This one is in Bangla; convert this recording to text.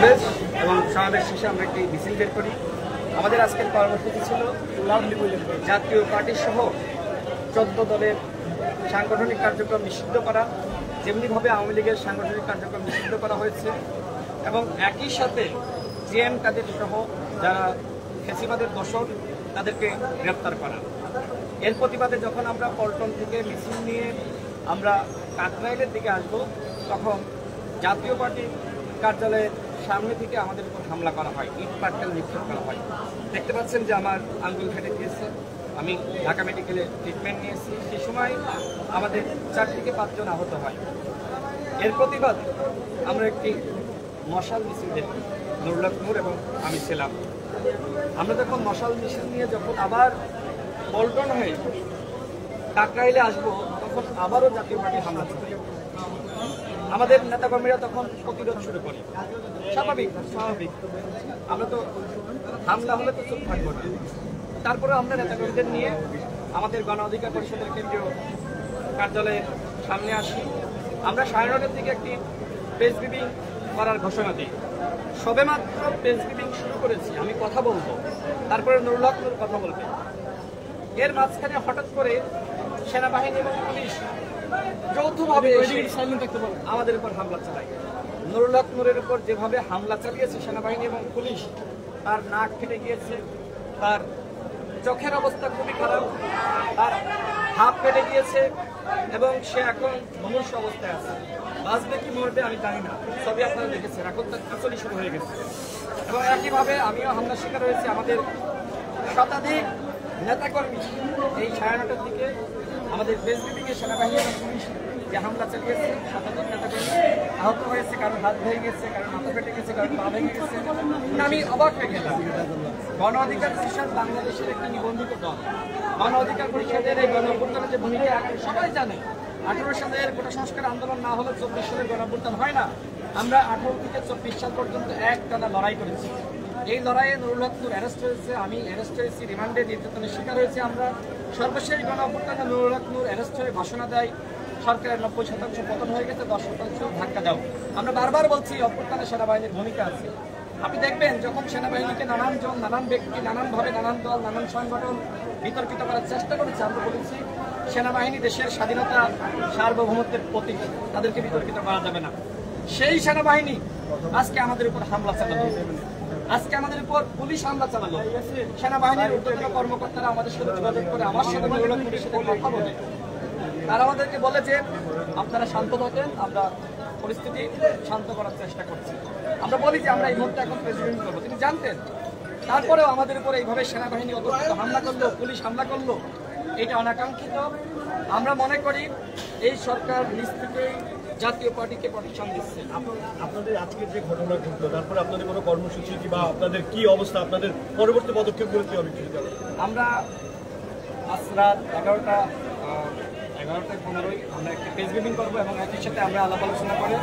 সমাবেশ এবং সমাবেশ শেষে আমরা একটি মিছিল বের করি। আমাদের আজকের কর্মসূচি ছিল জাতীয় পার্টি সহ 14 দলের সাংগঠনিক কার্যক্রম নিষিদ্ধ করা, যেমনিভাবে আওয়ামী লীগের সাংগঠনিক কার্যক্রম নিষিদ্ধ করা হয়েছে এবং একই সাথে জিএম কাদের সহ যারা ফ্যাসিবাদের দোসর তাদেরকে গ্রেপ্তার করা। এর প্রতিবাদে যখন আমরা পল্টন থেকে মিছিল নিয়ে আমরা কাকরাইলের দিকে আসব, তখন জাতীয় পার্টির কার্যালয়ের সামনে থেকে আমাদের উপর হামলা করা হয়, ইট পাটকেল নিক্ষেপ করা হয়। দেখতে পাচ্ছেন যে আমার আঙ্গুল ফেটে গিয়েছে, আমি ঢাকা মেডিকেলে ট্রিটমেন্ট নিয়েছি। সেই সময় আমাদের 4 থেকে 5 জন আহত হয়। এর প্রতিবাদে আমরা একটি মশাল মিছিল দেখি, নুরুল হক নূর এবং আমি ছিলাম। আমরা যখন মশাল মিছিল নিয়ে যখন আবার পল্টন হয়ে কাকরাইলে আসবো, তখন আবারও জাতীয় পার্টি হামলা চালায়। আমাদের নেতাকর্মীরা তখন প্রতিরোধ শুরু করে। স্বাভাবিক, আমরা তো হামলা হলে তো চুপ থাকবো না। তারপরে আমরা নেতাকর্মীদের নিয়ে আমাদের গণ অধিকার পরিষদের কেন্দ্রীয় কার্যালয়ের সামনে আসি। আমরা 9:30টার দিকে একটি প্রেস ব্রিফিং করার ঘোষণা দিই। সবেমাত্র প্রেস ব্রিফিং শুরু করেছি, আমি কথা বলবো, তারপরে নুরুল হক নূর কথা বলবে। এর মাঝখানে হঠাৎ করে সেনাবাহিনী এবং পুলিশ যৌথভাবে আমাদের উপর হামলা চালায়। নুরুল হক নূরের উপর যেভাবে হামলা চালিয়েছে সেনাবাহিনী এবং পুলিশ, তার নাক ফেটে গিয়েছে, তার চোখের অবস্থা খুবই খারাপ, তার হাত ফেটে গিয়েছে এবং সে এখন মনুষ্য অবস্থায় আছে। বাঁচবে কি মরবে আমি জানি না, সবই আপনারা দেখেছেন। এখন তার খিচুড়ি শুরু হয়ে গেছে এবং একইভাবে আমিও হামলার শিকার হয়েছি। আমাদের শতাধিক নেতাকর্মী এই 9:30টার দিকে আমাদের প্রেস ব্রিফিংয়ে সেনাবাহিনী এবং পুলিশ যে হামলা চালিয়েছে, শতাধিক নেতাকর্মী আহত হয়েছে, কারণ হাত ভেঙে গেছে, কারণ মাথা ফেটে গেছে, কারণ পা ভেঙে গেছে। আমি অবাক হয়ে গেলাম। গণ অধিকার পরিষদ বাংলাদেশের একটি নিবন্ধিত দল। গণ অধিকার পরিষদের এই গণ অভ্যুত্থানের যে ভূমিকা সবাই জানে। 18 সালের কোটা সংস্কার আন্দোলন না হলে 24 সালের গণ অভ্যুত্থান হয় না। আমরা 18 থেকে 24 সাল পর্যন্ত একটানা লড়াই করেছি। এই লড়াইয়ে নুরুল হক নূর অ্যারেস্ট হয়েছে, আমি অ্যারেস্ট হয়েছি, রিমান্ডে নির্যাতনের শিকার হয়েছি আমরা। সর্বশেষ গণ অভ্যুত্থানে নুরুল হক নূর অ্যারেস্ট হয়ে ঘোষণা দেয় সরকারের 90% পতন হয়ে গেছে, 10% ধাক্কা দাও। আমরা বারবার বলছি অভ্যুত্থানে সেনাবাহিনীর ভূমিকা আছে। আপনি দেখবেন যখন সেনাবাহিনীকে নানান জন, নানান ব্যক্তি, নানানভাবে, নানান দল, নানান সংগঠন বিতর্কিত করার চেষ্টা করেছে, আমরা বলেছি সেনাবাহিনী দেশের স্বাধীনতা সার্বভৌমত্বের প্রতীক, তাদেরকে বিতর্কিত করা যাবে না। সেই সেনাবাহিনী আজকে আমাদের উপর হামলা চালালো, আজকে আমাদের উপর পুলিশ হামলা চালালো। সেনাবাহিনীর ঊর্ধ্বতন কর্মকর্তারা আমাদের সাথে যোগাযোগ করে, আমার সাথে পুলিশের সাথে কথা বলে, তারা আমাদেরকে বলে যে আপনারা শান্ত থাকেন, আমরা পরিস্থিতি শান্ত করার চেষ্টা করছি। আমরা বলি যে আমরা এই মুহূর্তে এখন প্রেসিডেন্ট করবো, তিনি জানতেন। তারপরেও আমাদের উপরে এইভাবে সেনাবাহিনী অতর্কিত হামলা করলো, পুলিশ হামলা করলো, এটা অনাকাঙ্ক্ষিত। আমরা মনে করি এই সরকার নিজ থেকেই জাতীয় পার্টিকে প্রোটেকশন দিচ্ছে। আপনাদের আজকের যে ঘটনা ঘটলো, তারপরে আপনাদের কোনো কর্মসূচি বা আপনাদের কি অবস্থা, আপনাদের পরবর্তী পদক্ষেপগুলো কি হবে? আমরা আজ রাত 11:15 আমরা একটি প্রেস ব্রিফিং করবো এবং একই সাথে আমরা আলাপ আলোচনা করে